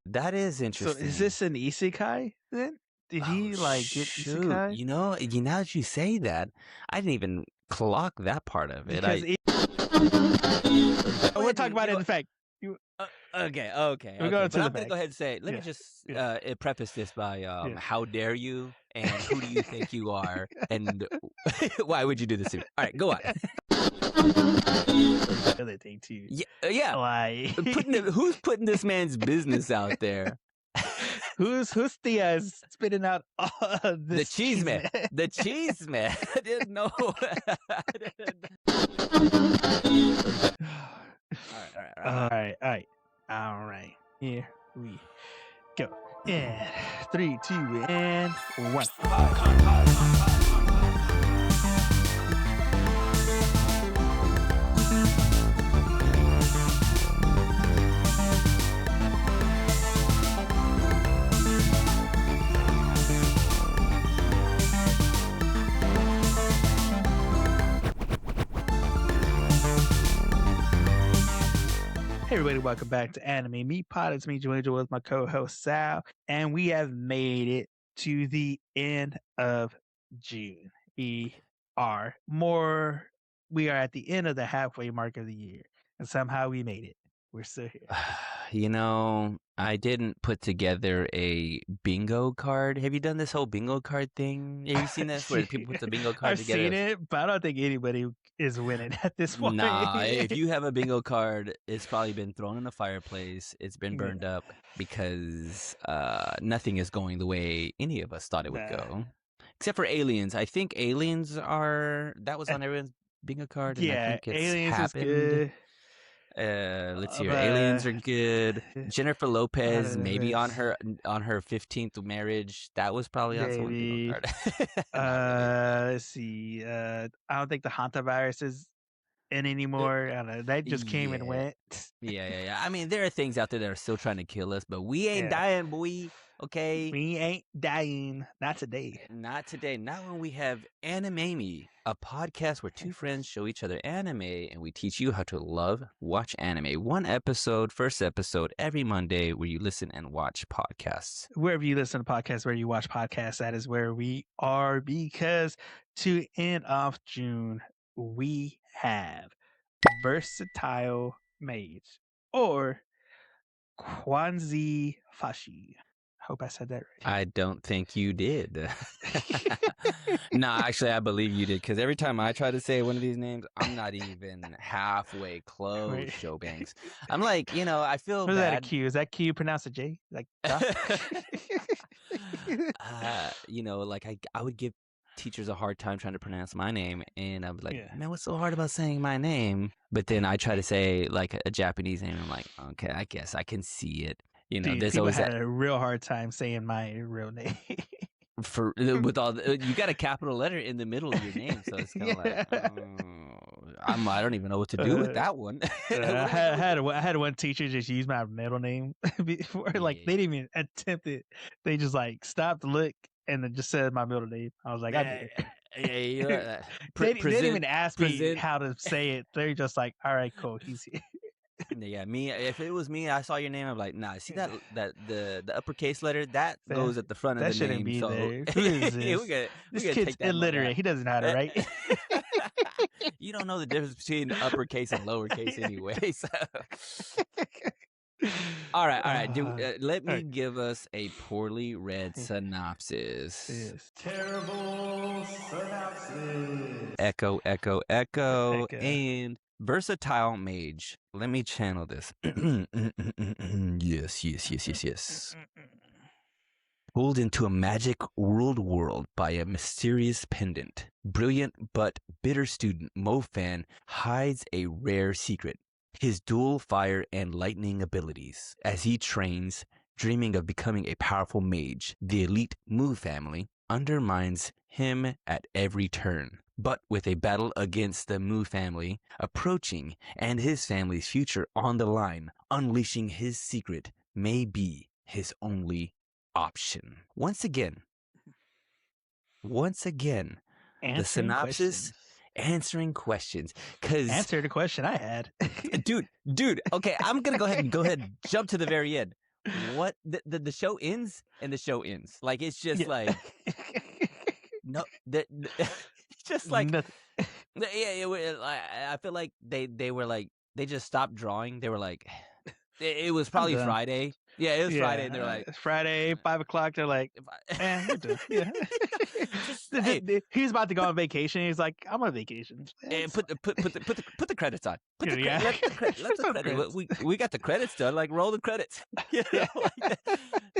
That is So interesting. is this an isekai then? Did he get shoot. isekai? Now that you say that, I didn't even clock that part of it. Because we'll talk about it in fact. Okay. We'll go But to I'm the gonna go ahead and say, let me just preface this by how dare you and who do you think you are and why would you do this to me? All right, go on. Other thing too. Yeah. Like Who's putting this man's business out there? Who's spitting out The cheese man. The cheese man. I didn't know. All right. Here we go. And 3, 2, and 1. Hey everybody, welcome back to Anime Meat Pod. It's me, Joangel, with my co-host Sal, and we have made it to the end of June. We are at the end of the halfway mark of the year, and somehow we made it. We're still here. I didn't put together a bingo card. Have you done this whole bingo card thing? Have you seen this where people put the bingo card together? I've seen it, but I don't think anybody is winning at this point. Nah, if you have a bingo card, it's probably been thrown in the fireplace. It's been burned up because nothing is going the way any of us thought it would go. Except for Aliens. I think Aliens that was on everyone's bingo card. And I think it's Aliens happened. is good. Let's see. Aliens are good. Jennifer Lopez, maybe on her 15th marriage. That was probably on someone's bingo card. Let's see. I don't think the hantavirus is in anymore. I don't know. That just came and went. Yeah. I mean, there are things out there that are still trying to kill us, but we ain't dying, boy. Okay, we ain't dying. Not today. Not today. Not when we have Anime Me, a podcast where two friends show each other anime and we teach you how to watch anime. First episode every Monday where you listen and watch podcasts. Wherever you listen to podcasts, where you watch podcasts, that is where we are, because to end off June, we have Versatile Mage or Quanzhi Fashi. Hope I said that right. I don't think you did. No, actually, I believe you did, because every time I try to say one of these names, I'm not even halfway close, Joe Banks. I'm like, I feel bad. Is that a Q? Is that Q pronounced a J? Like, I would give teachers a hard time trying to pronounce my name, and I'm like, man, what's so hard about saying my name? But then I try to say like a Japanese name, and I'm like, okay, I guess I can see it. Dude, there's people always had a real hard time saying my real name. With all you got a capital letter in the middle of your name, so it's kind of like I don't even know what to do with that one. I had one teacher just use my middle name before. Like they didn't even attempt it. They just stopped to look and then just said my middle name. I was like, I did it. Yeah, they didn't even ask me how to say it. They're just like, all right, cool, he's here. Yeah, me. If it was me, I saw your name. I'm like, nah. See that the uppercase letter that goes at the front of the name. That shouldn't be so there. Who is this? This kid's illiterate. He doesn't know how to write. You don't know the difference between uppercase and lowercase, anyway. So. All right. Let me give us a poorly read synopsis. Yes. Terrible synopsis. Echo, and Versatile Mage. Let me channel this. Yes. Pulled into a magic world by a mysterious pendant, brilliant but bitter student Mo Fan hides a rare secret: his dual fire and lightning abilities. As he trains, dreaming of becoming a powerful mage, the elite Mu family undermines him at every turn. But with a battle against the Mu family approaching and his family's future on the line, unleashing his secret may be his only option. Once again, the synopsis answering questions. Cause Answer the question I had. dude, okay, I'm gonna go ahead and jump to the very end. What the show ends and the show ends. Like it's just like no, it's just like Nothing. I feel like they were like they just stopped drawing. They were like, it was probably done. Friday. Yeah, it was Friday, and they're like, it's Friday, 5 o'clock. They're like, we're done. Yeah. just hey, He's about to go on vacation. He's like, I'm on vacation. and put the credits on. Let the credits. We got the credits done. Like roll the credits. You know, like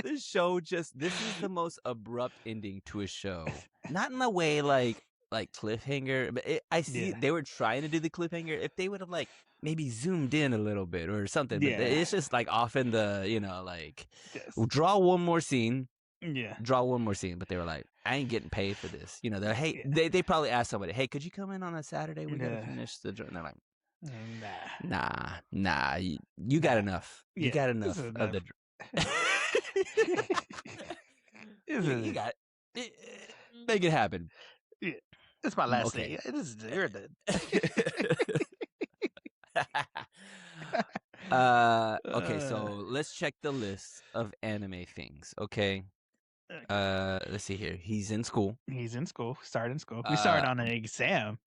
this show this is the most abrupt ending to a show. Not in a way like cliffhanger, but I see they were trying to do the cliffhanger. If they would have like maybe zoomed in a little bit or something, but it's just like off in the like draw one more scene. Yeah. Draw one more scene, but they were like, I ain't getting paid for this. You know, they probably asked somebody, hey, could you come in on a Saturday? We gotta finish the draw. And they're like, nah, you got enough. You got enough of the you got it. Make it happen. Yeah. It's my last day. You're done. Okay, so let's check the list of anime things. Okay. Let's see here. He's in school. Starting school. We started on an exam.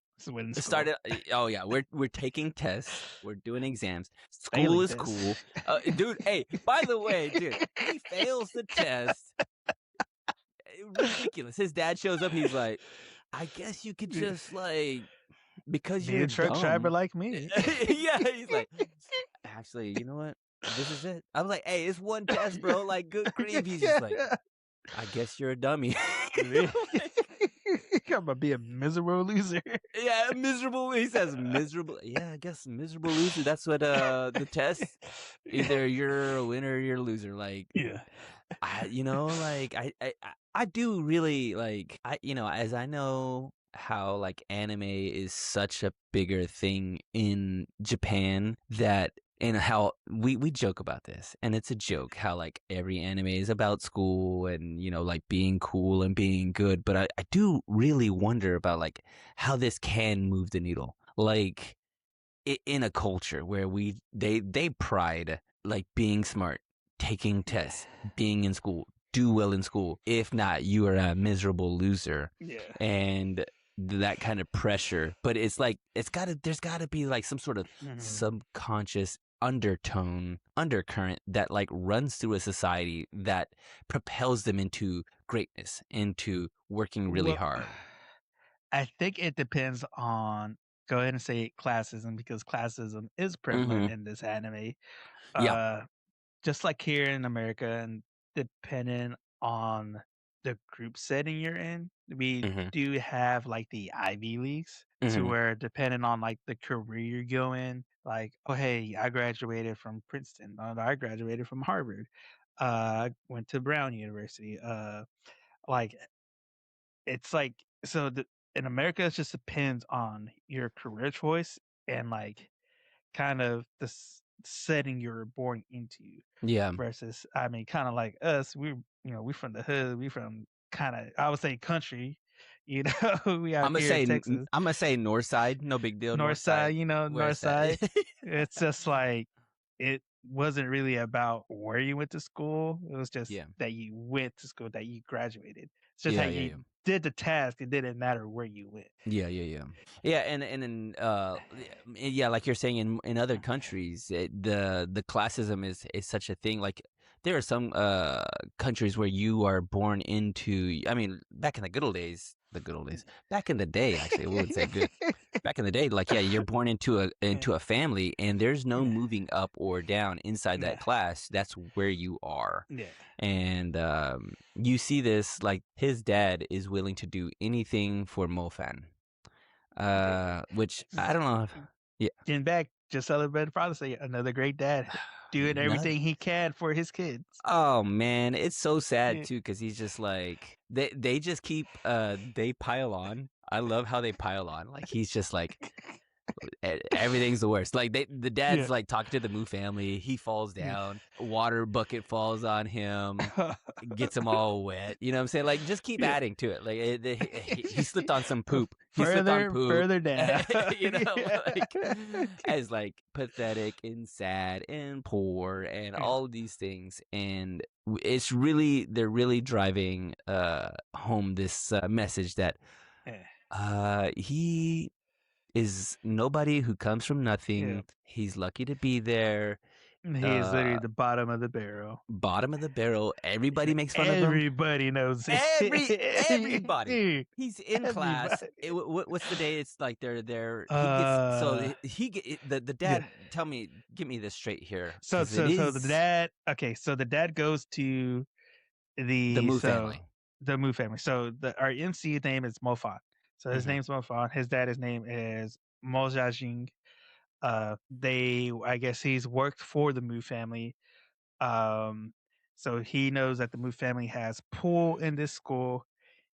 Oh yeah, we're taking tests. We're doing exams. School is cool. Dude, hey, by the way, dude, he fails the test. Ridiculous. His dad shows up. He's like, I guess you could just like because you're a truck driver like me. Yeah, he's like, actually, you know what? This is it. I was like, hey, it's one test, bro. Like, good grief. He's just like, I guess you're a dummy. I'm gonna be a miserable loser. Yeah, miserable. He says miserable. Yeah, I guess miserable loser. That's what the test. Either you're a winner or you're a loser. Like, yeah. I do really like as I know how like anime is such a bigger thing in Japan and how we joke about this, and it's a joke how like every anime is about school and like being cool and being good, but I do really wonder about like how this can move the needle, like in a culture where they pride like being smart, taking tests, being in school, do well in school. If not, you are a miserable loser. Yeah. And that kind of pressure, but it's like there's gotta be like some sort of subconscious undercurrent that like runs through a society that propels them into greatness, into working really hard. I think it depends on, go ahead and say classism, because classism is prevalent in this anime. Just like here in America, and depending on the group setting you're in, we do have like the Ivy Leagues, to where depending on like the career you go in, like, oh hey, I graduated from Princeton, I graduated from Harvard, went to Brown University, like it's like, so in America it just depends on your career choice and like kind of the setting you're born into. Yeah. Versus, I mean, kind of like us, we from the hood, we from kind of, I would say, country. We out here in Texas. I'm gonna say North Side, no big deal. North Side, North Side. It's just like, it wasn't really about where you went to school. It was just that you went to school, that you graduated. It's just how you did the task. It didn't matter where you went. Yeah, and like you're saying, in other countries, the classism is such a thing. Like there are some countries where you are born into. I mean, back in the good old days, back in the day, actually, I wouldn't say good. Back in the day, like you're born into a family, and there's no moving up or down inside that class. That's where you are. Yeah. And you see this, like his dad is willing to do anything for Mofan, which I don't know. Getting back, just celebrated Father's Day, another great dad, doing everything he can for his kids. Oh man, it's so sad too, because he's just like they just keep they pile on. I love how they pile on. Like he's just like, Everything's the worst. Like the dad's like talking to the Moo family. He falls down. A water bucket falls on him. Gets them all wet. You know what I'm saying? Like, just keep Yeah. adding to it. Like, he slipped on some poop. He slipped on Further, poop. further down. You know, like, as like pathetic and sad and poor and all of these things. And it's really, they're really driving home this message that he is nobody who comes from nothing. Yeah. He's lucky to be there. He is literally the bottom of the barrel. Bottom of the barrel. Everybody makes fun of him. Everybody knows it. Everybody. He's in class. What's the day? It's like they're there. The dad. Yeah. Get me this straight here. So the dad. Okay, so the dad goes to the Moo family. The Moo family. So our MC name is Mofan. So his name's Mofan. His dad's name is Mo Jiajing. I guess he's worked for the Moo family. So he knows that the Moo family has pool in this school,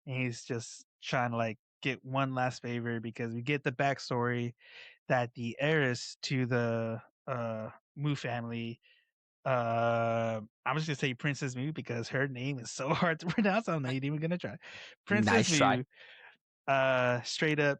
and he's just trying to like get one last favor because we get the backstory that the heiress to the Moo family, I'm just gonna say Princess Moo because her name is so hard to pronounce. I'm not even gonna try. Princess Moo, straight up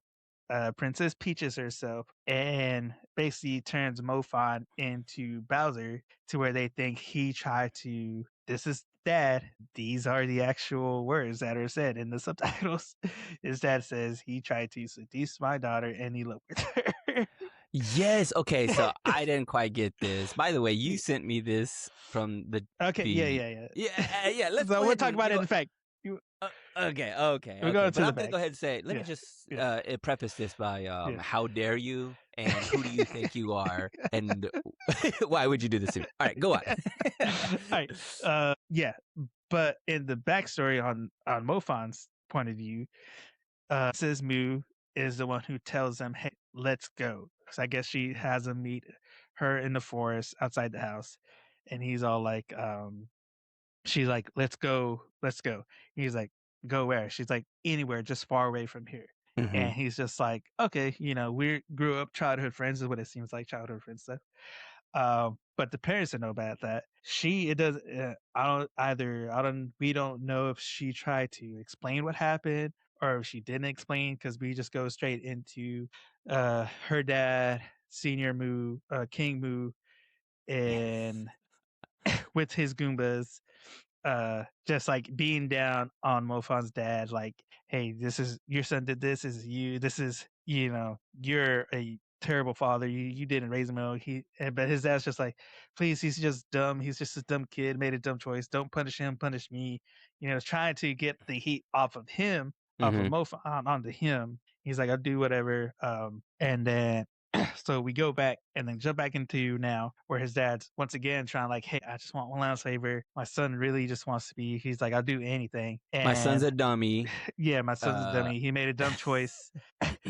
Princess Peaches herself, and basically turns Mofan into Bowser to where they think he tried to. This is dad. These are the actual words that are said in the subtitles. His dad says he tried to seduce my daughter and elope with her. Yes. Okay. So I didn't quite get this. By the way, you sent me this from the. Okay. Yeah. Let's. So we'll talk about it in fact. Okay. We're going to I'm gonna go ahead and say, let me just preface this by how dare you and who do you think you are and why would you do this to me? All right, go on. All right. But in the backstory on Mofan's point of view, Sis Moo is the one who tells them, "Hey, let's go." So I guess she has him meet her in the forest outside the house, and he's all like, she's like, let's go. He's like, go where? She's like, anywhere, just far away from here. And he's just like, okay, we grew up childhood friends is what it seems like, childhood friends stuff. But the parents don't know about that. We don't know if she tried to explain what happened or if she didn't explain because we just go straight into her dad, Senior Moo, King Moo, and with his Goombas, just like being down on Mofan's dad, like, hey, this is your son did this is you're a terrible father, you didn't raise him well. But his dad's just like, please, he's just dumb, he's just a dumb kid, made a dumb choice, don't punish him, punish me, trying to get the heat off of him, off of Mofan onto him. He's like, I'll do whatever. And then so we go back and then jump back into now where his dad's once again trying like, hey, I just want one last favor. My son really just wants to be. He's like, I'll do anything. And my son's a dummy. Yeah, my son's a dummy. He made a dumb choice.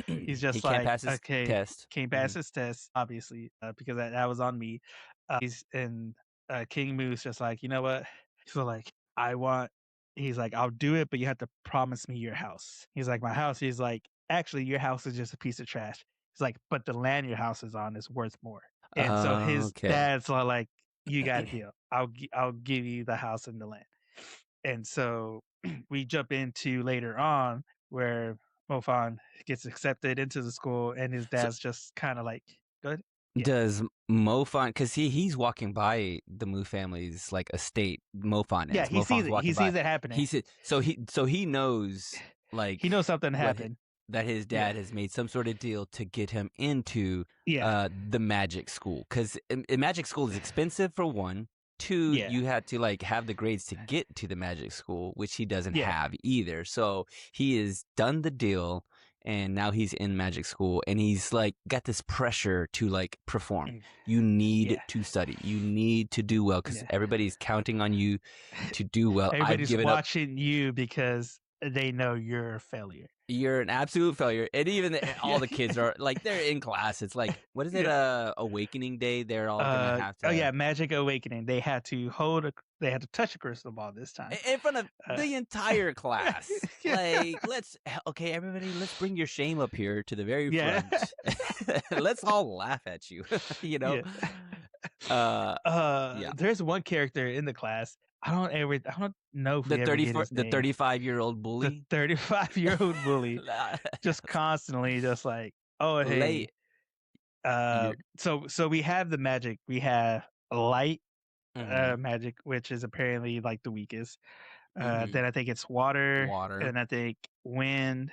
He's just can't pass his test. Can't pass his test, obviously, because that was on me. King Moo's just like, you know what? So like, he's like, I'll do it, but you have to promise me your house. He's like, my house. He's like, actually, your house is just a piece of trash. He's like, but the land your house is on is worth more. And so his dad's like, you got a deal. I'll give you the house and the land. And so we jump into later on where Mofan gets accepted into the school and his dad's just kind of like, good. Yeah. Does Mofan, because he's walking by the Moo family's like estate, Mofan is. Yeah, he sees it. He sees it happening. So he knows, like, he knows something happened. That his dad has made some sort of deal to get him into the magic school. Because magic school is expensive for one. Two, you had to like have the grades to get to the magic school, which he doesn't have either. So he has done the deal and now he's in magic school and he's like got this pressure to like perform. You need to study. You need to do well because everybody's counting on you to do well. Everybody's watching you because they know you're a failure. You're an absolute failure. And even all Yeah. the kids are like, they're in class. It's like, what is it? Awakening day. They're all gonna have to. Oh yeah, Magic Awakening. They had to touch a crystal ball this time. In front of Uh, the entire class. Like, okay, everybody, let's bring your shame up here to the very Yeah. front. Let's all laugh at you. You know. Yeah. There's one character in the class. I don't know if we ever get his The name. 35-year-old The bully. 35-year-old bully, just constantly, just like, oh hey. Late. So we have the magic. We have light Mhm. magic, which is apparently like the weakest. Mhm. Then I think it's water, Water. and I think wind,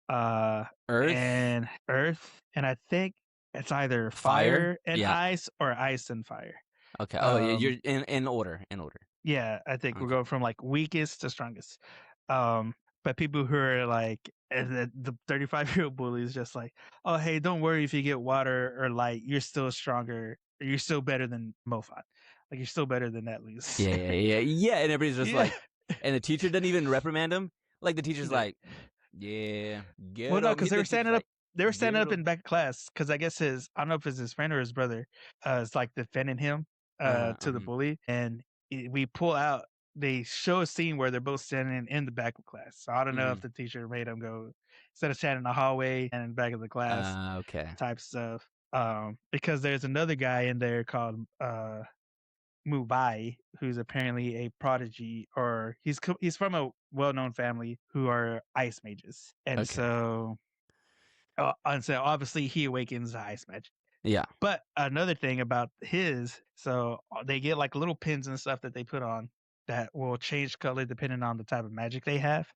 Earth. and earth, and I think it's either fire and Yeah. ice or ice and fire. Okay. Oh, yeah. You're in order. In order. Yeah, I think we're Okay. going from like weakest to strongest. But people who are like, and the 35-year-old bully is just like, oh hey, don't worry if you get water or light, you're still stronger. You're still better than Mofat. Like you're still better than that, Luz. Yeah. And everybody's just Yeah. like, and the teacher doesn't even reprimand him. Like the teacher's No. like, yeah, get Well, no, him. because they The were teacher's standing up. like, They were standing get up in him. back of class because I guess I don't know if it's his friend or his brother, is like defending him to the bully, and we pull out. They show a scene where they're both standing in the back of class. So I don't know if the teacher made them go instead of standing in the hallway and in the back of the class Okay. type stuff. Because there's another guy in there called Mubai, who's apparently a prodigy, or he's from a well-known family who are ice mages, and Okay. so obviously he awakens the ice magic. Yeah. But another thing about so they get like little pins and stuff that they put on that will change color depending on the type of magic they have.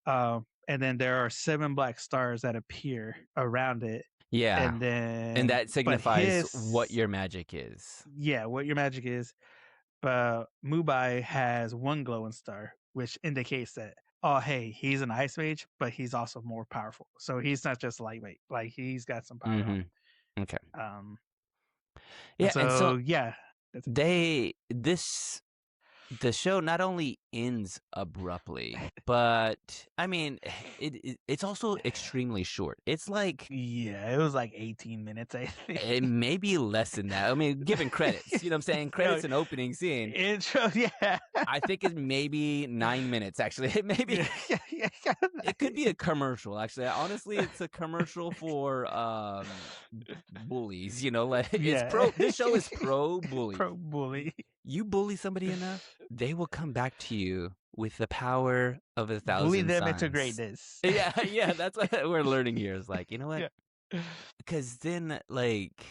And then there are 7 black stars that appear around it. Yeah. And then, And that but signifies what your magic is. yeah, what your magic is. But Mubai has 1 glowing star, which indicates that, oh, hey, he's an ice mage, but he's also more powerful. So he's not just lightweight; like he's got some power on him. Okay. And Yeah, and so yeah, that's it. the show not only ends abruptly, but I mean, it's also extremely short. It's like Yeah, it was like 18 minutes, I think. it may be less than that. I mean, given credits, you know what I'm saying? Credits and opening scene. Intro, yeah. I think it's maybe 9 minutes. Actually, it could be a commercial. Actually, honestly, it's a commercial for bullies. You know, like This show is pro bully. Pro bully. You bully somebody enough, they will come back to you with the power of 1,000 Bully them suns. into greatness. Yeah, that's what we're learning here. Is like, you know what? Yeah. Because then, like,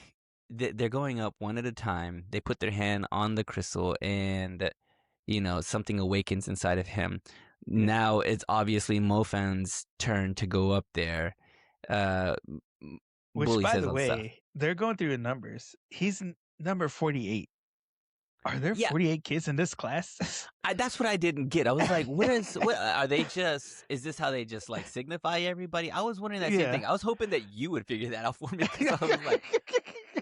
they're going up one at a time. They put their hand on the crystal, and something awakens inside of him. Yeah. Now it's obviously Mofan's turn to go up there. Which, Bully by says the all stuff. way, they're going through the numbers. He's number 48. Are there 48 kids in this class? That's what I didn't get. I was like, what are they just, is this how they just like signify everybody? I was wondering that same thing. I was hoping that you would figure that out for me, because I was like,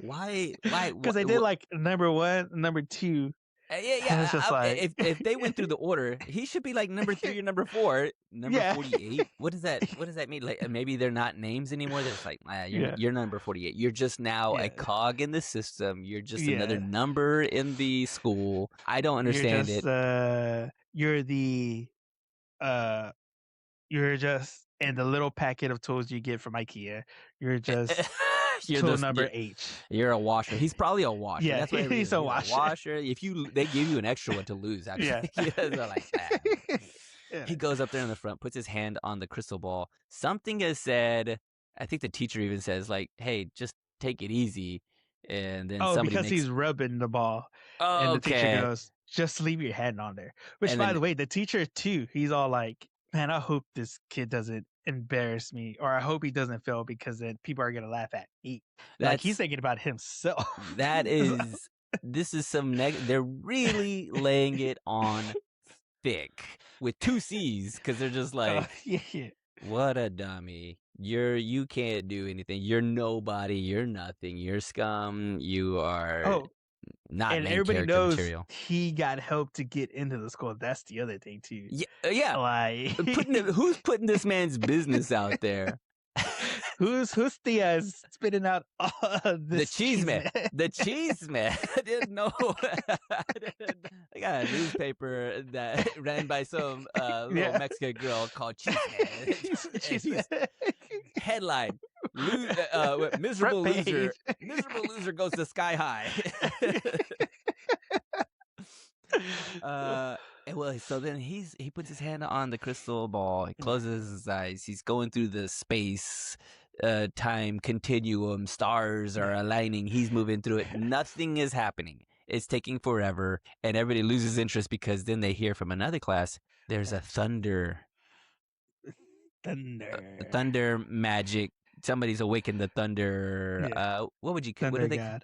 why? Because they did like number 1, number 2. Yeah. It's just like, if they went through the order, he should be like number 3 or number 4, number 48. What does that mean? Like, maybe they're not names anymore. They're just like, you're number 48. You're just now a cog in the system. You're just another number in the school. I don't understand it. You're just in the little packet of tools you get from IKEA. You're just tool number H. You're a washer. He's probably a washer. Yeah, that's what he's a washer. They give you an extra one to lose. Actually, they're like that. Yeah. He goes up there in the front, puts his hand on the crystal ball. Something is said. I think the teacher even says, like, "Hey, just take it easy." And then because he's rubbing the ball, and the teacher goes, "Just leave your hand on there." Which, by the way, the teacher too, he's all like, "Man, I hope this kid doesn't embarrass me, or I hope he doesn't fail, because then people are gonna laugh at me." Like, he's thinking about himself. This is some they're really laying it on thick with 2 C's, because they're just like, what a dummy. You can't do anything. You're nobody. You're nothing. You're scum. You are. not And main everybody character knows material. he got help to get into the school. That's the other thing too. Yeah. Like Who's putting this man's business out there? who's the spitting out The this cheese man. The cheese man. I didn't know. I got a newspaper that ran by some little Mexican girl called Cheese Man. Cheese man. Headline: miserable loser. Miserable loser goes to sky high. Well, so then he puts his hand on the crystal ball. He closes his eyes. He's going through the space time continuum. Stars are aligning. He's moving through it. Nothing is happening. It's taking forever, and everybody loses interest because then they hear from another class there's a thunder magic. Somebody's awakened the thunder. What would you? Thunder what do they? God.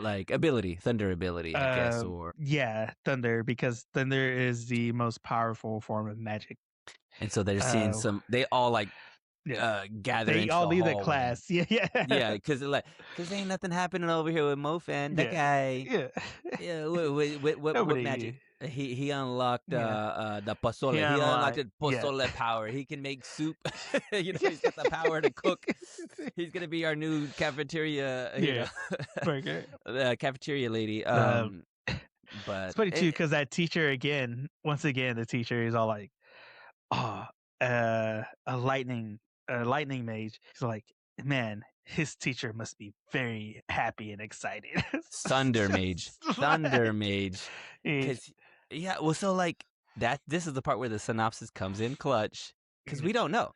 Like ability, thunder ability, I guess, or thunder, because thunder is the most powerful form of magic. And so they're seeing they all like gather they into all the leave the hallway. class. Yeah, because ain't nothing happening over here with Mofan. That guy. What magic? He unlocked the pozole. He unlocked the pozole power. He can make soup. He's got the power to cook. He's gonna be our new cafeteria. Cafeteria lady. But it's funny too, because that teacher once again, the teacher is all like, a lightning mage. He's like, man, his teacher must be very happy and excited. Thunder mage. Well, so like that. This is the part where the synopsis comes in clutch, because we don't know.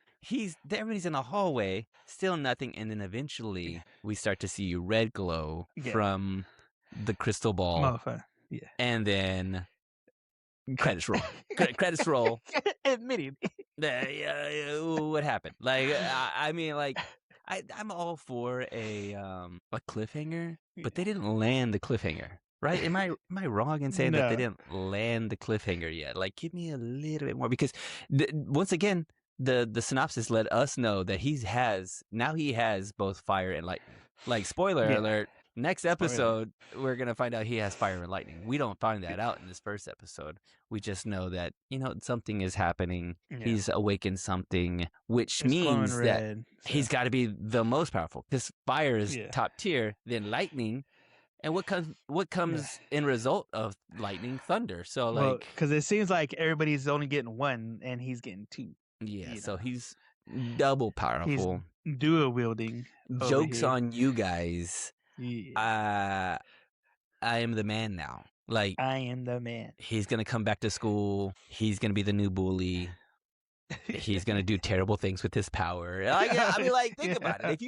Everybody's in a hallway, still nothing, and then eventually we start to see red glow from the crystal ball, and then credits roll. Credits roll. Admitting. What happened? Like, I mean, like, I'm all for a cliffhanger, but they didn't land the cliffhanger, right? Am I wrong in saying that they didn't land the cliffhanger yet? Like, give me a little bit more, because once again, the synopsis let us know that he has both fire and lightning. Like, spoiler alert. Next episode, we're going to find out he has fire and lightning. We don't find that out in this first episode. We just know that, something is happening. Yeah. He's awakened something, which means that he's got to be the most powerful. Because fire is top tier, then lightning. And what comes in result of lightning? Thunder. So, because it seems like everybody's only getting one, and he's getting two. Yeah, so he's double powerful. He's dual wielding. Joke's on you guys. Yeah. I am the man now. Like, I am the man. He's gonna come back to school. He's gonna be the new bully. He's gonna do terrible things with his power. I mean, like, think about it.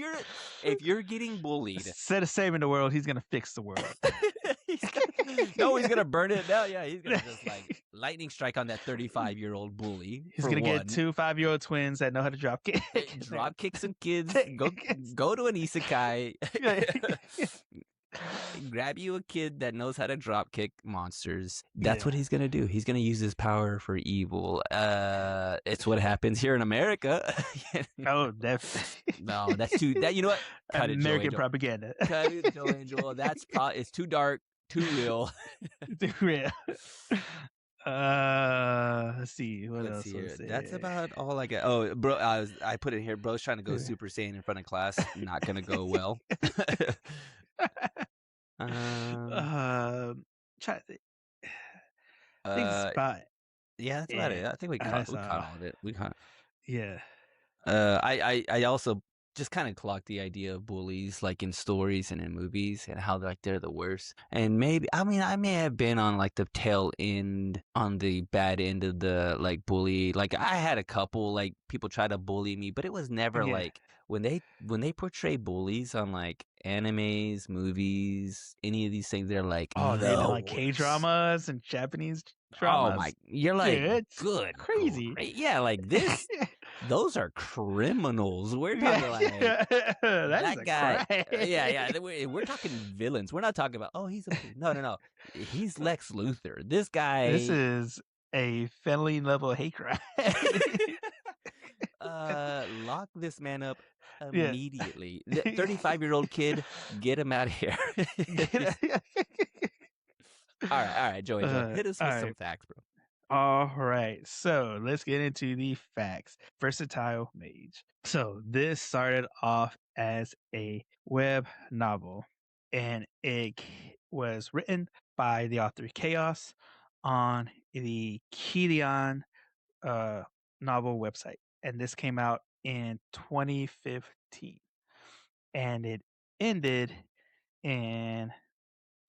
If you're getting bullied, instead of saving the world, he's gonna fix the world. he's gonna burn it down. Yeah, he's gonna just like lightning strike on that 35-year-old bully. He's gonna get 2 5-year-old twins that know how to drop kick. Drop kick some kids. Go to an Isekai. Grab you a kid that knows how to drop kick monsters. That's what he's gonna do. He's gonna use his power for evil. It's what happens here in America. Oh, definitely. No, that's too. You know what? Cut American propaganda. Cut it, Joe Angel. It's too dark, too real. Too real. Let's see what else. That's about all I got. Oh, bro, I put it here. Bro's trying to go Super Saiyan in front of class. Not gonna go well. Try to think. Yeah, that's about it. I think we caught all of it. We caught. Yeah. I also just kind of clocked the idea of bullies, like in stories and in movies, and how they're the worst. And maybe, I may have been on like the tail end, on the bad end of the like bully. Like, I had a couple like people try to bully me, but it was never like when they portray bullies on like animes, movies, any of these things. They're like, they're like K-dramas and Japanese dramas. Oh my, you're like, it's good, crazy. Great. Yeah, like this. Those are criminals. We're talking like that guy. Yeah. We're talking villains. We're not talking about he's a no. He's Lex Luthor. This guy. This is a felony level hate crime. Lock this man up Yeah. immediately. The 35-year-old kid, get him out of here. Just- all right, Joey, hit us all with some right. facts, bro. All right, so let's get into the facts. Versatile Mage. So this started off as a web novel, and it was written by the author Chaos on the Kidian novel website, and this came out in 2015, and it ended in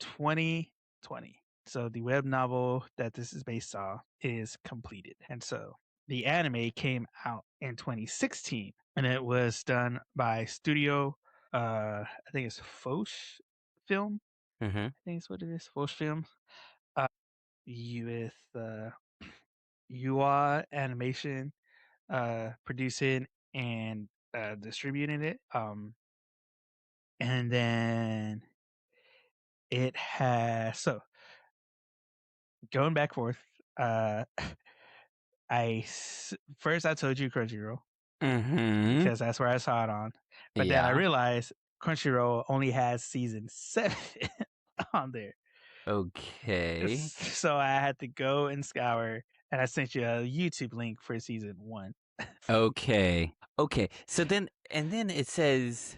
2020. So the web novel that this is based on is completed. And so the anime came out in 2016, and it was done by Studio I think it's Foch Film. Mm-hmm. I think it's what it is, Foch Film. Uh with UA Animation producing and distributing it. And then it has going back forth. Uh, first I told you Crunchyroll Mm-hmm. because that's where I saw it on, but then I Yeah. realized Crunchyroll only has season 7 on there, Okay. so I had to go and scour, and I sent you a YouTube link for season 1. Okay. So then it says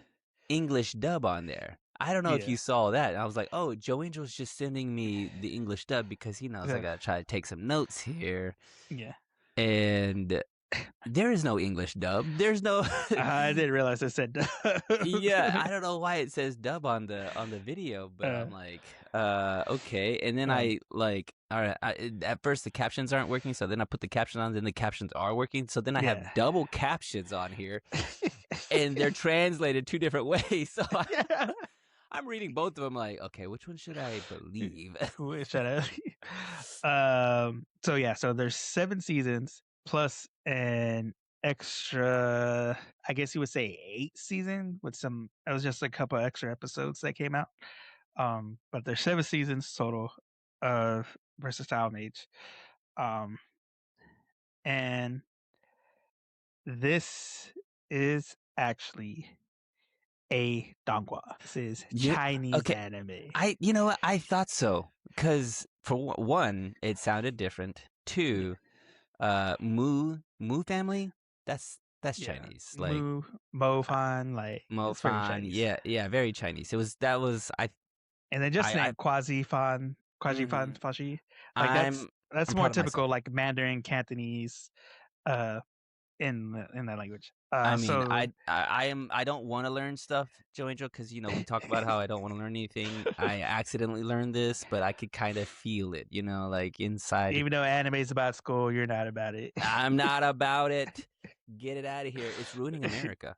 English dub on there. I don't know if Yeah, you saw that. I was like, oh, Joe Angel's just sending me the English dub because he knows I yeah, gotta try to take some notes here. yeah. And there is no English dub. There's no. I didn't realize I said Yeah, I don't know why it says dub on the video, but I'm like, okay. And then I like, all right. At first the captions aren't working, so then I put the caption on. Then the captions are working, so then I yeah. have double captions on here, and they're translated 2 different ways. So I'm reading both of them, like, okay, which one should I believe? Shut up. So there's 7 seasons plus an extra, I guess you would say 8 season with some. It was just a couple extra episodes that came out. But there's 7 seasons total of Versatile Mage. And this is actually a donghua. This is Yeah, Chinese okay. anime. You know what? I thought so because for one, it sounded different. 2, Mu family. That's Yeah, Chinese. Like Mofan, like it's very Mofan. Chinese. Yeah, very Chinese. That was And then just I named Quanzhi mhm. Fashi. Like I'm that's more proud of typical myself. like Mandarin Cantonese uh in that language. I mean, So I don't want to learn stuff, Joe Angel, because we talk about how I don't want to learn anything. I accidentally learned this, but I could kind of feel it, like inside. even though anime is about school, you're not about it. I'm not about it. Get it out of here. It's ruining America.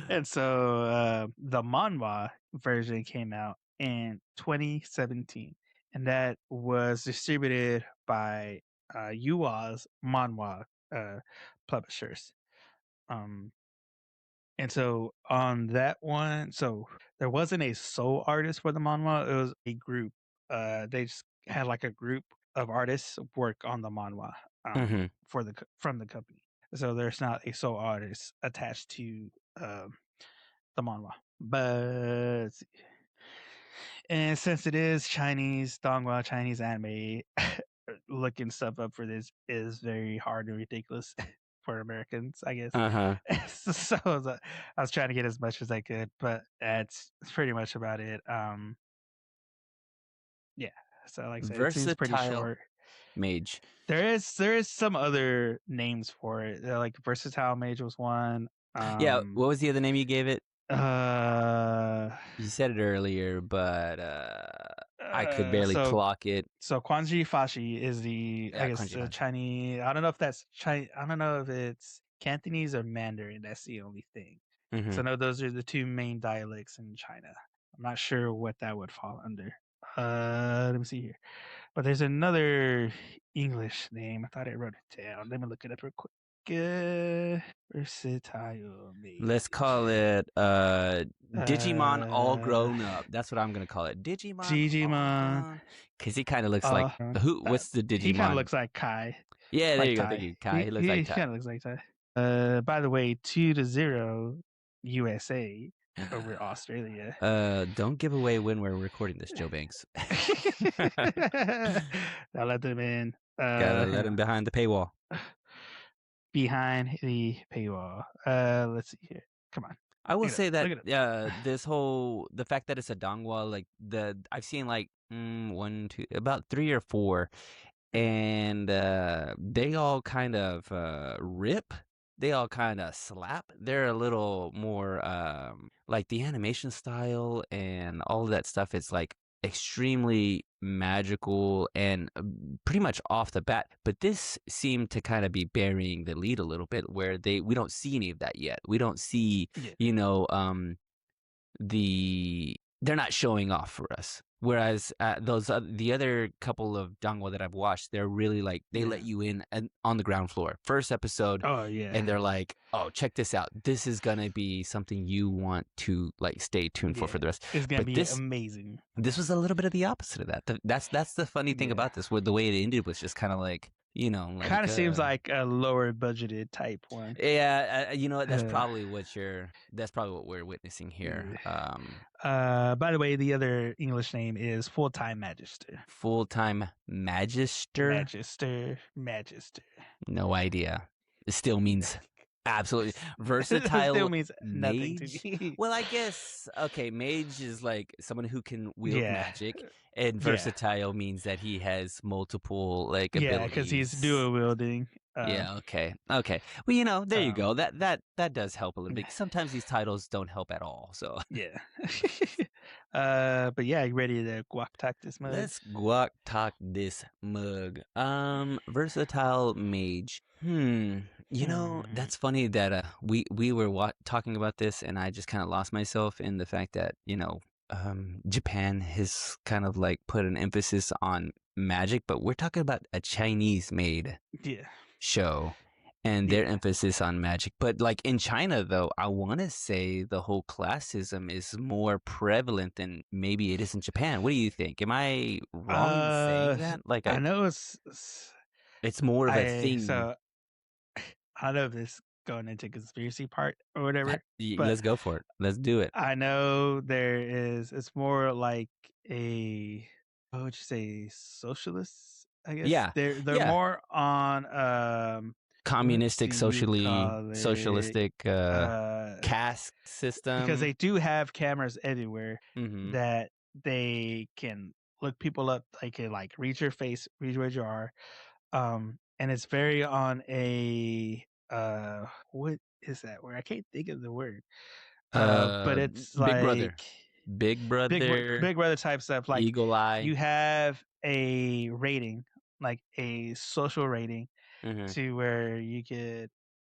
And so the manhwa version came out in 2017, and that was distributed by UA's manhwa publishers. Um, and so on that one, so there wasn't a sole artist for the manhwa; it was a group. They just had like a group of artists work on the manhwa Hmm. from the company. So there's not a sole artist attached to the manhwa. But and since it is Chinese donghua, Chinese anime, looking stuff up for this is very hard and ridiculous for Americans, I guess. Uh-huh. So I was trying to get as much as I could, but that's pretty much about it. Yeah. So like I said, it seems pretty Versatile short. Mage. There is some other names for it. Like Versatile Mage was one. Yeah, what was the other name you gave it? Uh, You said it earlier, but I could barely so clock it. so Quanzhi Fashi is the Yeah, I guess Quanzhi Fashi. Chinese. I don't know if that's Chinese. I don't know if it's Cantonese or Mandarin. That's the only thing. So I know those are the 2 main dialects in China. I'm not sure what that would fall under. Let me see here. But there's another English name. I thought I wrote it down. Let me look it up real quick. Versatile Mage. Let's call it Digimon all grown up. That's what I'm gonna call it. Digimon all grown. Because he kind of looks like what's the Digimon? He kind of looks like Kai. Yeah, there Like you go. Tai. Thank you, Kai. He looks like He Tai. kind of looks like Tai. By the way, 2-0 USA over Australia. Don't give away when we're recording this, Joe Banks. I'll let them in. Gotta let him behind the paywall. Behind the paywall. Let's see here. Come on. I will say that the fact that it's a dongwa, like I've seen like about 3 or 4, and they all kind of rip. They all kind of slap. They're a little more like the animation style and all of that stuff. It's like extremely magical and pretty much off the bat. But this seemed to kind of be burying the lead a little bit, where we don't see any of that yet. We don't see, they're not showing off for us. Whereas the other couple of dongwa that I've watched, they're really like, they let you in on the ground floor. First episode, and they're like, oh, check this out. This is gonna be something you want to like stay tuned for the rest. It's gonna be amazing. This was a little bit of the opposite of that. That's the funny thing about this. Where the way it ended was just kind of like, like, kind of seems like a lower budgeted type one. Yeah, that's probably what we're witnessing here. By the way, the other English name is Full-Time Magister. Full-Time Magister? Magister. No idea. It still means absolutely versatile. Still means nothing to me. Well, I guess mage is like someone who can wield magic, and versatile means that he has multiple like abilities. Yeah, because he's dual wielding. Okay. Well, there you go. That does help a little bit. Sometimes these titles don't help at all. So yeah. But yeah, you ready to guac talk this mug? Let's guac talk this mug. Versatile Mage. That's funny that we were talking about this, and I just kind of lost myself in the fact that Japan has kind of like put an emphasis on magic, but we're talking about a Chinese made show and their emphasis on magic. But like in China, though, I want to say the whole classism is more prevalent than maybe it is in Japan. What do you think? Am I wrong in saying that? Like I know it's more of a thing. So I don't know if this going into conspiracy part or whatever. Let's go for it. Let's do it. I know it's more like a, what would you say, socialist, I guess. Yeah. They're more on communistic, socialistic caste system. Because they do have cameras everywhere that they can look people up. They can like read your face, read where you are. And it's very on a what is that word? I can't think of the word. But it's like Big Brother type stuff. Like Eagle Eye. You have a rating, like a social rating, to where you could,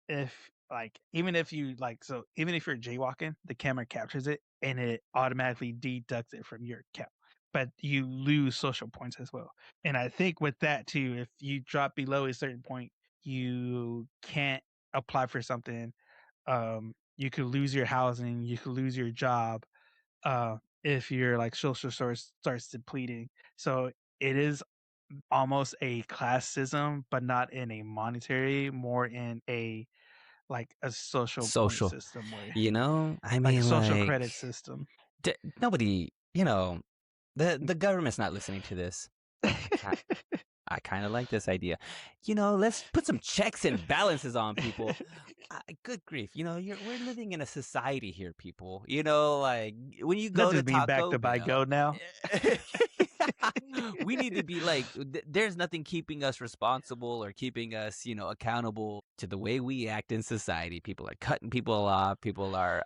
even if you're jaywalking, the camera captures it and it automatically deducts it from your account. But you lose social points as well. And I think with that too, if you drop below a certain point, you can't apply for something. You could lose your housing, you could lose your job, if your like social source starts depleting. So it is almost a classism, but not in a monetary, more in a like a social point system way. I mean, like a social credit system. Nobody, the government's not listening to this. I kind of like this idea. Let's put some checks and balances on people. Good grief. We're living in a society here, people. Like when you go to Taco back to buy go now. We need to be like, there's nothing keeping us responsible or keeping us, accountable to the way we act in society. People are cutting people off. People are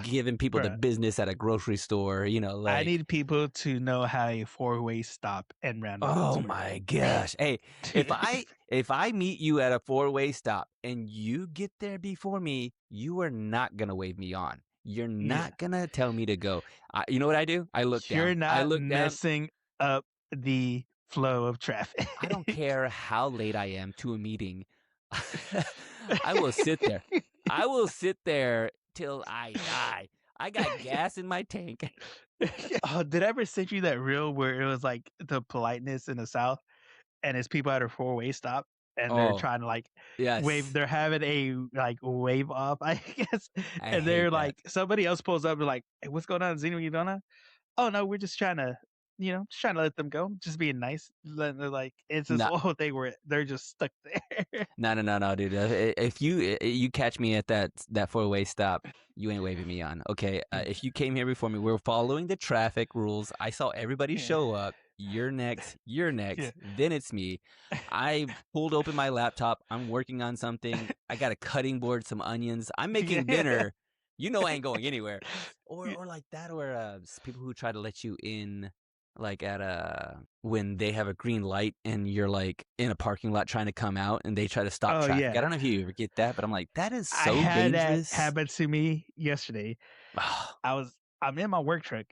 giving people the business at a grocery store. Like, I need people to know how a 4-way stop and roundabout. Oh my gosh! Hey, if I meet you at a 4-way stop and you get there before me, you are not gonna wave me on. You're not gonna tell me to go. You know what I do? I look down. You're not messing up the flow of traffic. I don't care how late I am to a meeting. I will sit there. I will sit there till I die. I got gas in my tank. Oh, did I ever send you that reel where it was like the politeness in the South and it's people at a 4-way stop and they're Oh, trying to like wave. yes. They're having a like wave off, I guess, I and hate they're that. like somebody else pulls up. They're like, "Hey, what's going on, Xeno? You don't know?" Oh no, we're just trying to, just trying to let them go, just being nice. They're like, it's this No, whole thing where they're just stuck there. no, dude. If you catch me at that four-way stop, you ain't waving me on. Okay. If you came here before me, we're following the traffic rules. I saw everybody Yeah, show up. You're next. You're yeah, next. Then it's me. I pulled open my laptop. I'm working on something. I got a cutting board, some onions. I'm making yeah. dinner. You know I ain't going anywhere. Or like that, or people who try to let you in, like at when they have a green light and you're like in a parking lot trying to come out and they try to stop Oh traffic. I yeah, don't know if you ever get that, but I'm like, that is I so had that dangerous. happen to me yesterday. I'm in my work truck.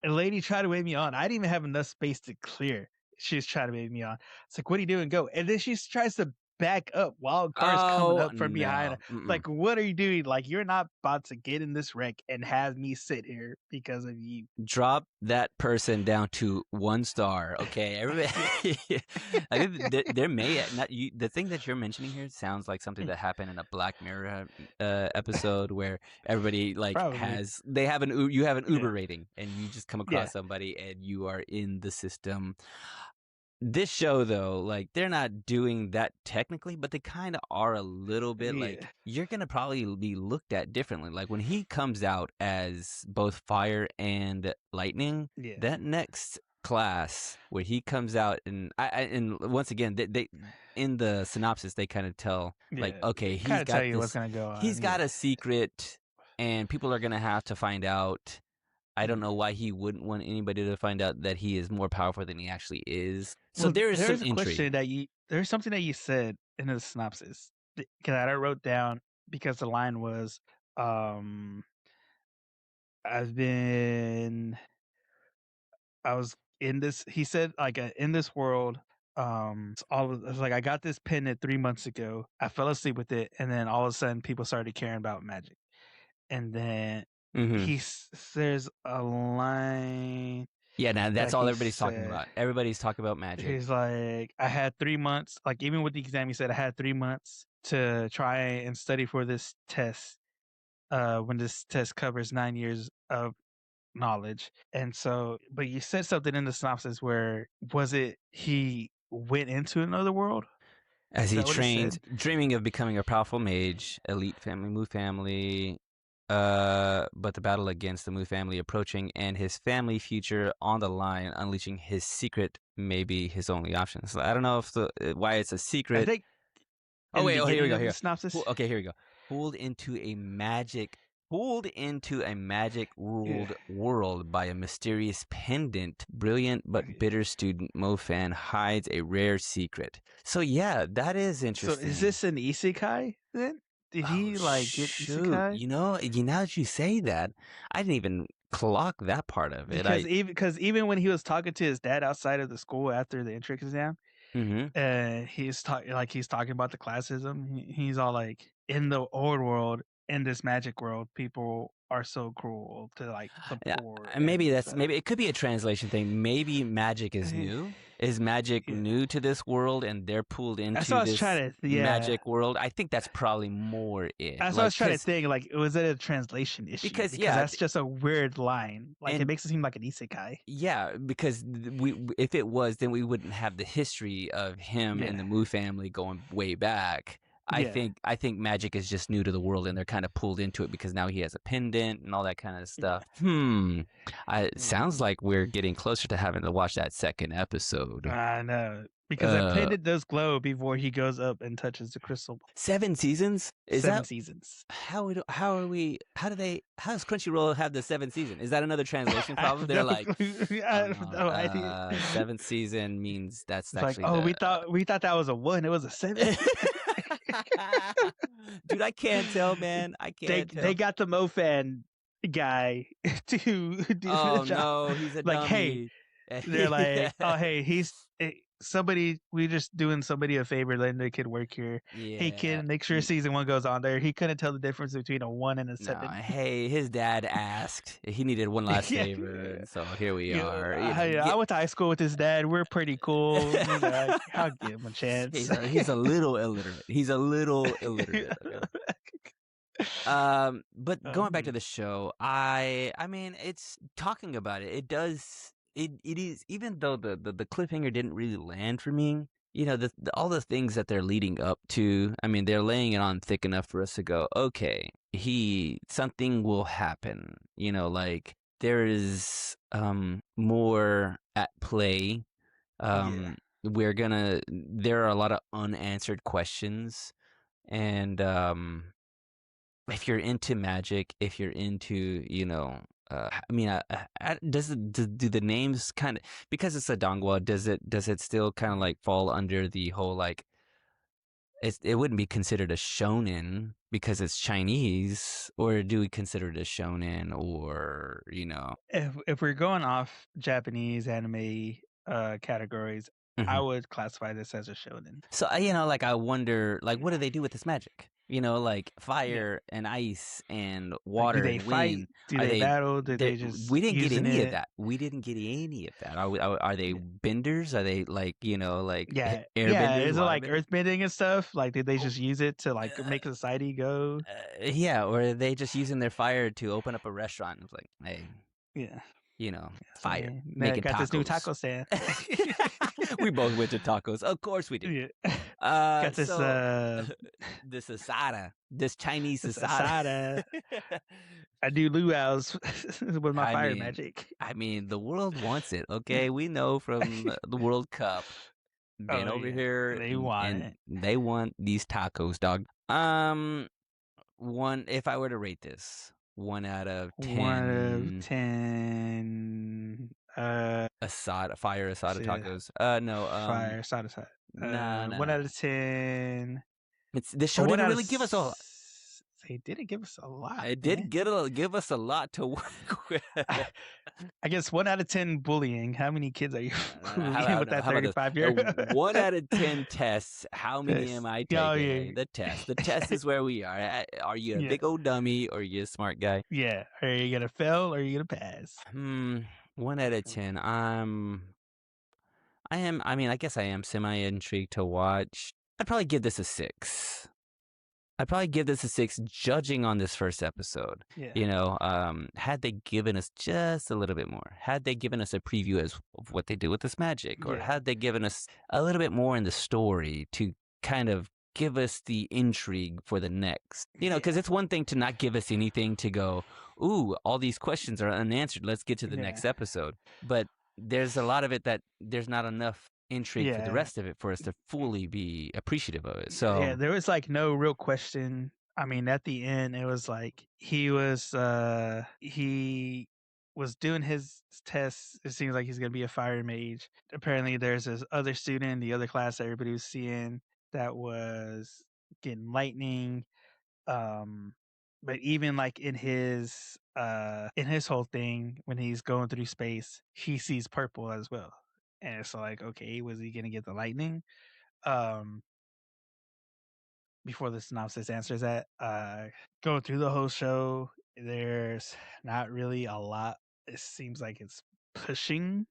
A lady tried to wave me on. I didn't even have enough space to clear. She was trying to wave me on. It's like, what are you doing? Go. And then she tries to back up while a car is coming Oh up from behind her. no. Mm-mm. Like, what are you doing? Like, you're not about to get in this wreck and have me sit here because of you. Drop that person down to 1 star, okay? Everybody, I think there may not you. The thing that you're mentioning here sounds like something that happened in a Black Mirror episode where everybody like Probably. you have an Yeah. Uber rating and you just come Yeah. across somebody and you are in the system. This show though, like they're not doing that technically, but they kind of are a little bit. Yeah. Like you're gonna probably be looked at differently. Like when he comes out as both fire and lightning, Yeah. that next class where he comes out and once again they in the synopsis they kind of tell like, Yeah. okay, Kind of tell you what's going to go on. he's got a secret and people are gonna have to find out. I don't Yeah. know why he wouldn't want anybody to find out that he is more powerful than he actually is. So Well, there is some there's a intrigue. question there's something that you said in the synopsis that I wrote down because the line was, um, I've been, I was in this, he said, like, in this world, it's like, I got this pendant 3 months ago. I fell asleep with it. And then all of a sudden people started caring about magic. And then Mm-hmm. there's a line Yeah, now that's that all he everybody's talking said. about. Everybody's talking about magic. He's like, I had 3 months, like even with the exam, he said I had 3 months to try and study for this test. When this test covers 9 years of knowledge. And so, but you said something in the synopsis where was it he went into another world? As Is he that what it trained, said? dreaming of becoming a powerful mage, elite family, Mu family, but the battle against the Mu family approaching and his family future on the line, unleashing his secret may be his only option. So I don't know if why it's a I secret. think Oh in the wait, oh here we beginning go. of the Here, synopsis. Okay, here we go. Pulled into a magic, Yeah. ruled world by a mysterious pendant. Brilliant but bitter student Mofan hides a rare secret. So yeah, that is So interesting. is this an isekai then? Did he like get shoot? isekai? Now that you say that, I didn't even clock that part of it. Because even when he was talking to his dad outside of the school after the entrance exam, Mm-hmm. he's talking about the classism. He's all like, in the old world, in this magic world, people are so cruel to like the Yeah, poor and maybe and stuff. maybe it could be a translation thing. Maybe magic is Eh, new. Is magic yeah. new to this world, and they're pulled That's what into I was this trying to. Yeah, magic world? I think that's probably more it. that's what I Like, was trying to think. Like, was it a translation issue? because Because yeah, that's just a weird line. Like, it and makes it seem like an isekai. yeah, because if it was, then we wouldn't have the history of him and Yeah, the Mu family going way back. I yeah, think magic is just new to the world, and they're kind of pulled into it because now he has a pendant and all that kind of yeah. stuff. It sounds like we're getting closer to having to watch that second episode. I know, because that pendant does glow before he goes up and touches the crystal. 7 seasons? Is 7 that seasons. how does Crunchyroll have the 7th season? Is that another translation problem? They're like, I have no idea. 7th season means that's It's like, actually oh, the we thought that was a 1. It was a 7. Dude, I can't tell, man. I can't tell. They got the Mofan guy to do Oh the job. no, he's a Like, hey, dummy. they're like, oh, hey, we just doing somebody a favor, letting the kid work here. Hey Yeah. kid, make sure season 1 goes on there. He couldn't tell the difference between a 1 and a No, 7. hey, his dad asked. He needed one last Yeah, favor, and so here we yeah. are. I went to high school with his dad. We're pretty cool. I'll give him a chance. He's a little illiterate. He's a little illiterate. Okay. But going back to the show, I mean, it's talking about it. It does. It is, even though the cliffhanger didn't really land for me. All the things that they're leading up to. I mean, they're laying it on thick enough for us to go, okay, something will happen. Like there is more at play. There are a lot of unanswered questions, and if you're into magic, if you're into, do the names kind of, because it's a dongwa, does it still kind of like fall under the whole, like, it wouldn't be considered a shonen because it's Chinese, or do we consider it a shonen, or if we're going off Japanese anime categories, I would classify this as a shonen. So like, I wonder, like, what do they do with this magic? Like fire and ice and water do they and fight? wind. Do they battle? Do they just We didn't get any it? of that. We didn't get any of that. Are they benders? Are they like airbenders? Is it like earthbending and stuff? Like, did they just use it to like make society go? Or are they just using their fire to open up a restaurant? It's like, hey, fire. Making got tacos. this new taco stand. We both went to tacos. Of course we did. Yeah. Got this this asada, this Chinese this asada. I do luau's with my fire magic. I mean, the world wants it. Okay, we know from the World Cup. Been over here, they want it. They want these tacos, dog. If I were to rate this, 1 out of 10. 1 out of 10. Fire asada tacos. No. Fire asada. No. 1 out of 10. The show didn't really give us a lot. They didn't give us a lot. It did give us a lot to work with. I guess 1 out of 10 bullying. How many kids are you bullying with that 35-year-old? 1 out of 10 tests. How many am I taking? Oh, yeah. The test. The test is where we are. Are you a big old dummy, or are you a smart guy? Yeah. Are you gonna fail or are you gonna pass? 1 out of 10. I guess I am semi-intrigued to watch. I'd probably give this a 6. Judging on this first episode. Yeah. Had they given us just a little bit more, had they given us a preview of what they do with this magic, or had they given us a little bit more in the story to kind of give us the intrigue for the next, because it's one thing to not give us anything to go, ooh, all these questions are unanswered, let's get to the next episode. But there's a lot of it that there's not enough intrigue for the rest of it for us to fully be appreciative of it. So there was like no real question. I mean, at the end, it was like he was doing his tests. It seems like he's gonna be a fire mage. Apparently, there's this other student in the other class that everybody was seeing that was getting lightning. But even like in his whole thing, when he's going through space, he sees purple as well. And it's like, okay, was he gonna get the lightning? Before the synopsis answers that, going through the whole show, there's not really a lot. It seems like it's pushing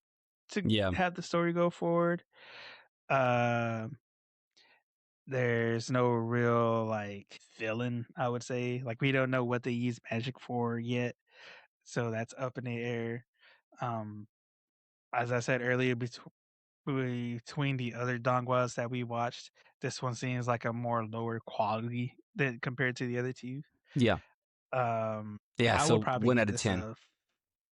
to have the story go forward. There's no real like villain, I would say. Like, we don't know what they use magic for yet, so that's up in the air. As I said earlier, between the other dongwas that we watched, this one seems like a more lower quality than compared to the other two. I so would probably 1 out of 10.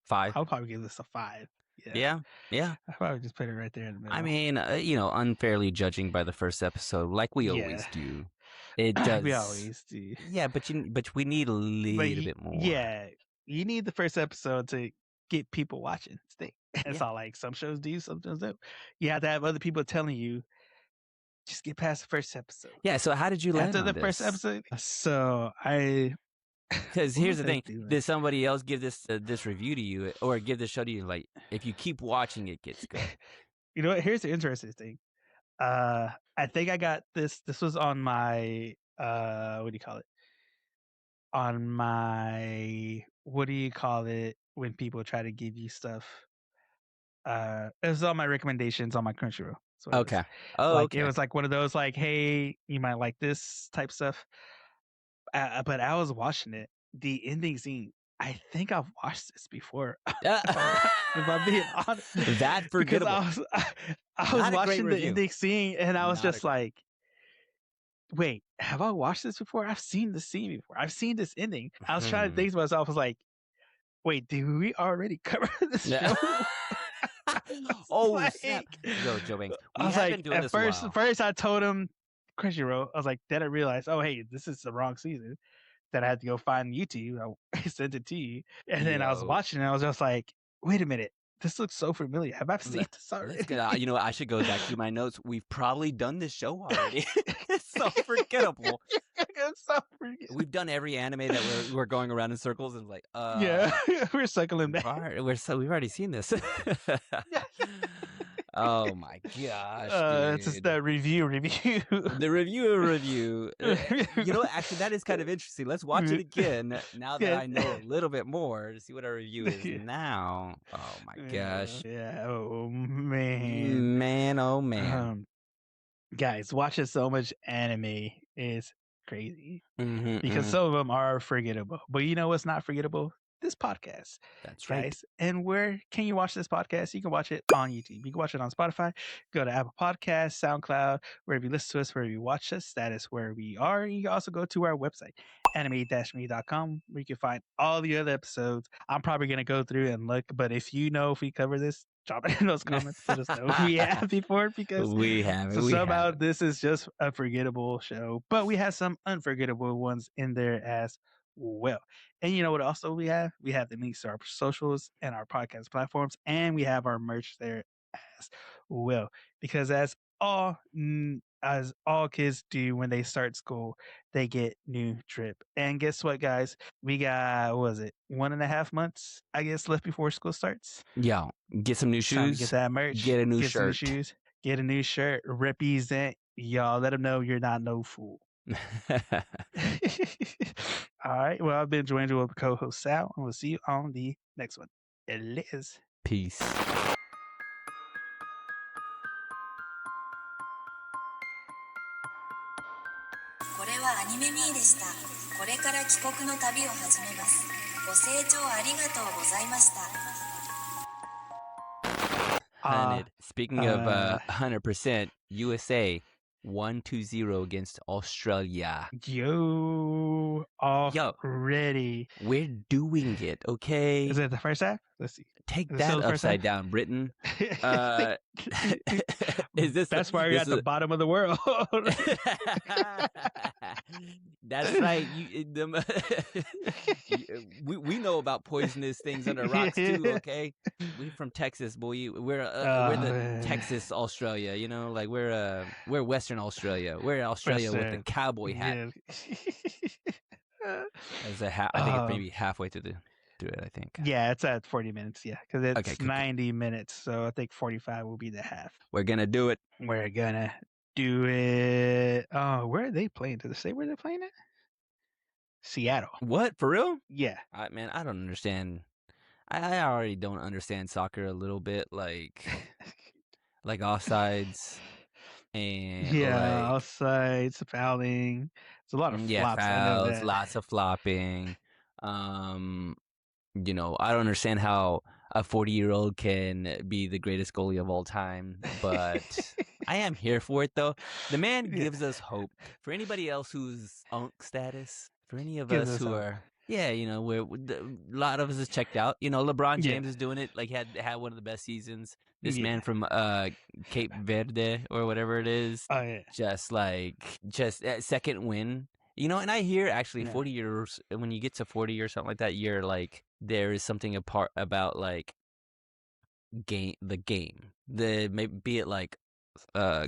5. I would probably give this a 5. Yeah. I probably just put it right there in the middle. I mean, unfairly judging by the first episode, like we always do. It does. We always do. Yeah, but we need a little bit more. Yeah, you need the first episode to get people watching. It's all like some shows do, some shows don't. You have to have other people telling you, just get past the first episode. Yeah. So how did you land after the first episode? So because here's the thing: did somebody else give this review to you, or give this show to you? Like, if you keep watching, it gets good. You know what? Here's the interesting thing. I think I got this. This was on my what do you call it? On my what do you call it when people try to give you stuff? It was on my recommendations on my Crunchyroll. So it was. Okay. Oh, Like okay. it was like one of those like, hey, you might like this type stuff. But I was watching it. The ending scene. I think I've watched this before. If I'm being honest, That because forgettable. I was Not a great watching the review. ending scene and I was Not a just great- like, wait, have I watched this before? I've seen this scene before. I've seen this ending. I was trying to think to myself. I was like, wait, did we already cover this Yeah. show? Oh, snap. Like, Joe Banks. We I was have like, been doing at this first, a while. first I told him Crunchyroll. I was like, then I realized, oh hey, this is the wrong season. That I had to go find YouTube. I sent it to you, and then I was Yo. watching it. I was just like, wait a minute, this looks so familiar. Have I seen this already? Let's get, you know what? I should go back through my notes. We've probably done this show already. It's so forgettable. It's so forgettable. We've done every anime that we're going around in circles and like, Yeah, we're cycling back. we've already seen this. Oh my gosh, It's just dude. that review. The review. You know, actually, that is kind of interesting. Let's watch it again now that I know a little bit more to see what our review is now. Oh my gosh. Yeah. Oh man. Man, oh man. Guys, watching so much anime is crazy because Mm-hmm. some of them are forgettable. But you know what's not forgettable? This podcast. That's right. Guys. And where can you watch this podcast? You can watch it on YouTube. You can watch it on Spotify. Go to Apple Podcasts, SoundCloud, wherever you listen to us, wherever you watch us. That is where we are. You can also go to our website, anime-me.com, where you can find all the other episodes. I'm probably going to go through and look, but if you know if we cover this, drop it in those comments. Let us know we have before, because we have it. So somehow this is just a forgettable show, but we have some unforgettable ones in there as well. And you know what also we have? We have the links to our socials and our podcast platforms, and we have our merch there as well. Because as all kids do when they start school, they get new drip. And guess what, guys? We got, what was it, 1.5 months, I guess, left before school starts. Yeah, get some new shoes. Get that merch. Get a new Some new shirt. shoes. Get a new shirt. Represent, y'all. Let them know you're not no fool. All right. Well, I've been joined with co-host Sal, and we'll see you on the next one. It is. Peace. これはアニメミーでした。これから帰国の旅を始めます。ご清聴ありがとうございました。Speaking of 100%, USA 1-0 against Australia. Yo, already. We're doing it, okay? Is it the first half? Let's see. Take that upside down, Britain. Is this? That's why you're at the bottom of the world. That's right. We know about poisonous things under rocks too. Okay, we're from Texas, boy. We're the Texas Australia. You know, like we're Western Australia. We're Australia with the cowboy hat. As I think it's maybe halfway through it, I think. Yeah, it's at 40 minutes, yeah, because it's 90 minutes, so I think 45 will be the half. We're gonna do it. We're gonna do it. Oh, where are they playing? Did they say where they're playing it? Seattle. What, for real? Yeah. Man, I don't understand. I already don't understand soccer a little bit, like offsides and offsides, fouling. It's a lot of flops. Fouls, I know that. Lots of flopping. You know, I don't understand how a 40-year-old can be the greatest goalie of all time, but I am here for it, though. The man gives us hope. For anybody else who's unk status, for any of us who are, you know, a lot of us is checked out. You know, LeBron James is doing it. Like, had one of the best seasons. This man from Cape Verde or whatever it is, just second win. You know, and I hear actually 40 years, when you get to 40 or something like that, you're like, there is something about like the game, be it like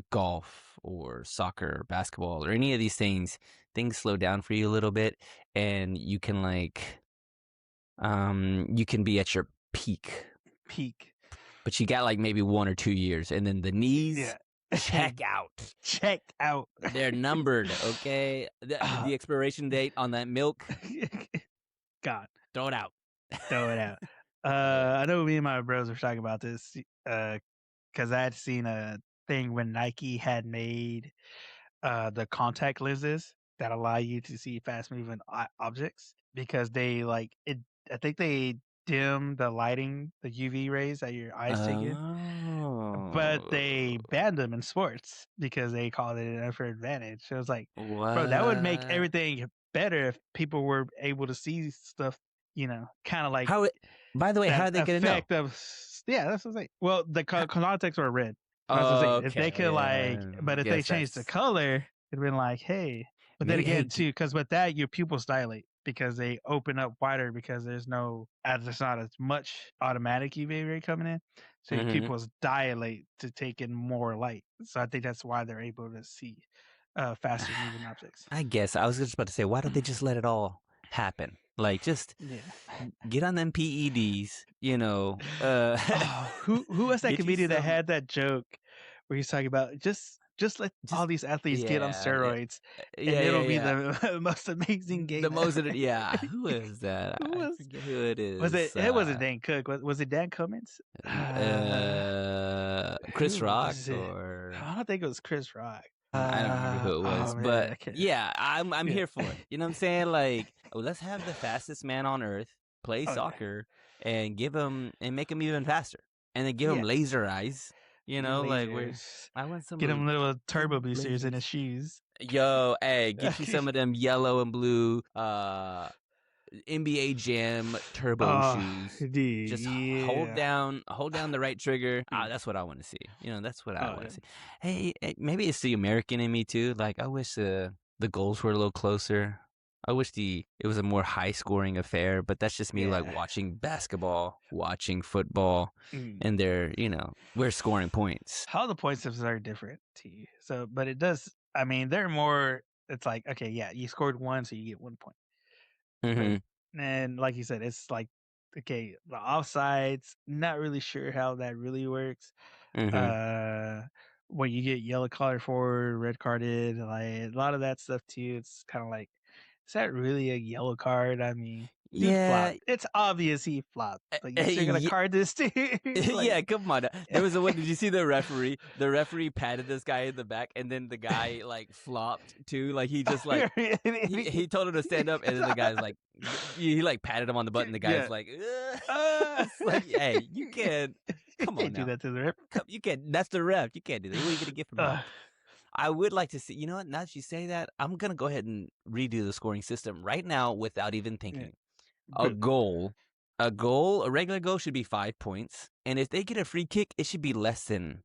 golf or soccer or basketball or any of these things slow down for you a little bit, and you can you can be at your peak. but you got like maybe 1 or 2 years, and then the knees Yeah. check out. Check out. They're numbered, okay? The expiration date on that milk, God, throw it out. throw it out. I know me and my bros were talking about this because I had seen a thing when Nike had made the contact lenses that allow you to see fast moving objects because they like it. I think they dim the lighting, the UV rays that your eyes take in, but they banned them in sports because they called it an unfair advantage. So it was like, bro, that would make everything better if people were able to see stuff, kind of like How? By the way, how are that they gonna know? effect of yeah, that's what I'm saying. Well, the contacts were red. That's what I'm saying. If they could but if they changed the color, it'd been like, hey. But then again, too, because with that, your pupils dilate because they open up wider because there's not as much automatic UV ray coming in, so your pupils dilate to take in more light. So I think that's why they're able to see faster moving objects. I guess I was just about to say, why don't they just let it all happen? Like, just get on them PEDs, who was that comedian that had that joke where he's talking about just let all these athletes get on steroids, and it'll be the most amazing game. The most, Who is that? I forget who it is. It wasn't Dan Cook. Was it Dan Cummins? Chris Rock, or I don't think it was Chris Rock. I don't remember who it was, but I'm here for it. You know what I'm saying? Like, let's have the fastest man on earth play soccer and make him even faster, and then give him laser eyes. I want some. Get him little turbo boosters in his shoes. Yo, hey, get you some of them yellow and blue NBA Jam turbo shoes. Dude, just hold down the right trigger. That's what I want to see. That's what I want to see. Hey, maybe it's the American in me too. Like, I wish the goals were a little closer. I wish it was a more high scoring affair, but that's just me like watching basketball, watching football, and we're scoring points. How the point systems are different to you. So, but it does, I mean, they're more, it's like, okay, you scored 1, so you get 1 point. And like you said, it's like, okay, the offsides, not really sure how that really works. When you get yellow carded for, red carded, like a lot of that stuff too, it's kind of like, is that really a yellow card? I mean, flopped. It's obvious he flopped. Like, you're still gonna card this dude? Like, come on. There was one. Did you see the referee? The referee patted this guy in the back, and then the guy like flopped too. Like, he just like he told him to stand up, and then the guy's like he like patted him on the butt, and the guy's like, like, hey, you can't. Come on, do that to the ref. You can't. That's the ref. You can't do that. What are you gonna get from that? I would like to see, you know what, now that you say that, I'm going to go ahead and redo the scoring system right now without even thinking. A regular goal should be 5 points. And if they get a free kick, it should be less than,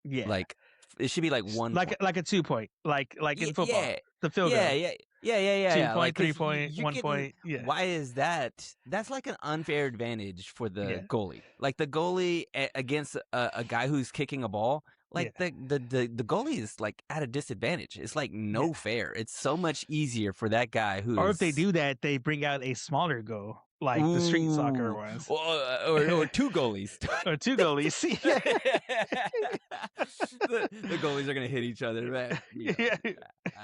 like, it should be like 1 point. Like a 2 point, like in football. The field goal. Yeah. 2 point, like, 3 point, 1 point. Yeah. Why is that? That's like an unfair advantage for the goalie. Like, the goalie against a guy who's kicking a ball. Like, the goalie is like at a disadvantage. It's like no fair. It's so much easier for that guy who. Or if they do that, they bring out a smaller goal, like the street soccer ones, or 2 goalies, or 2 goalies. the goalies are gonna hit each other. Man. I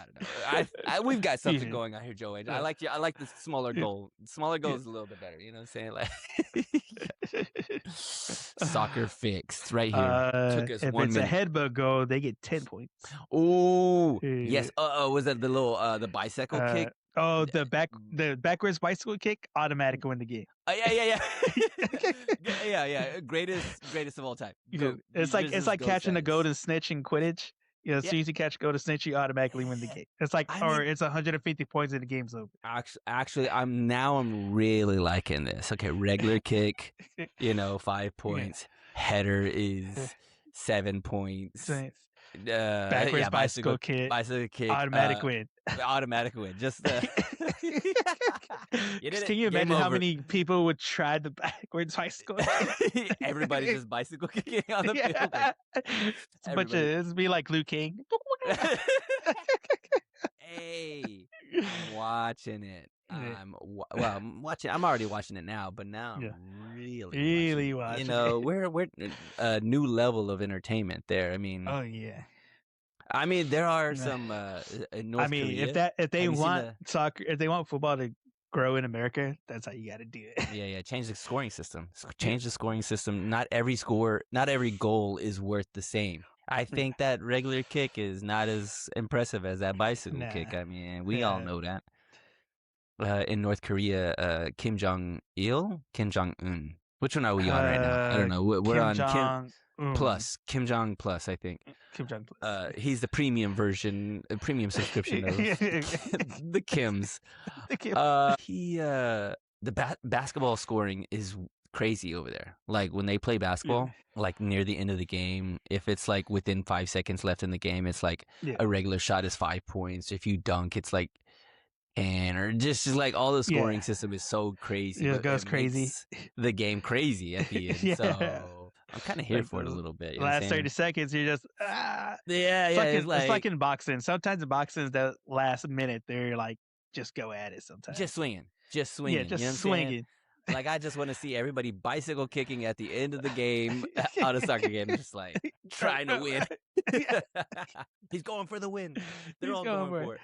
don't know. We've got something going on here, Joe. I like you. I like the smaller goal. Smaller goal is a little bit better. You know what I'm saying? Like, soccer fixed right here. Took us if 1 it's minute. a headbutt goal, they get 10 points. Oh, yes. Was that the little the bicycle kick? Oh, the backwards bicycle kick, automatic win the game. Yeah. Greatest of all time. It's like catching a golden snitch in Quidditch. As soon as you catch a golden snitch, you automatically win the game. It's like, it's 150 points and the game's over. Actually, I'm really liking this. Okay, regular kick, 5 points. Header is 7 points. Backwards bicycle kick, automatic win. Automatic win. Just can you imagine how many people would try the backwards bicycle? Everybody just bicycle kicking on the field. It'd be like Liu King. Hey, I'm watching it. I'm watching. I'm already watching it now, but now I'm Really watching. watching. We're a new level of entertainment there. I mean, Oh yeah. I mean, there are some in North Korea. if they Have you seen want soccer, if they want football to grow in America, that's how you got to do it. Yeah. Change the scoring system. Change the scoring system. Not every goal is worth the same. I think that regular kick is not as impressive as that bicycle kick. I mean, we all know that. In North Korea, Kim Jong-il, Kim Jong-un. Which one are we on right now? I don't know. We're on Kim Plus, Kim Jong Plus, I think. Kim Jong Plus. He's the premium version, premium subscription of the Kims. The basketball scoring is crazy over there. Like when they play basketball, like near the end of the game, if it's like within 5 seconds left in the game, it's like a regular shot is 5 points. If you dunk, it's like 10, or just like all the scoring system is so crazy. Yeah, it goes crazy. The game crazy at the end. So I'm kind of here for it a little bit. Last 30 seconds, you're just It's like in boxing. Sometimes in boxing, the last minute, they're like, just go at it. Sometimes just swinging. Yeah, just swinging. Like I just want to see everybody bicycle kicking at the end of the game on a soccer game, just like trying to win. He's going for the win. They're all going for it.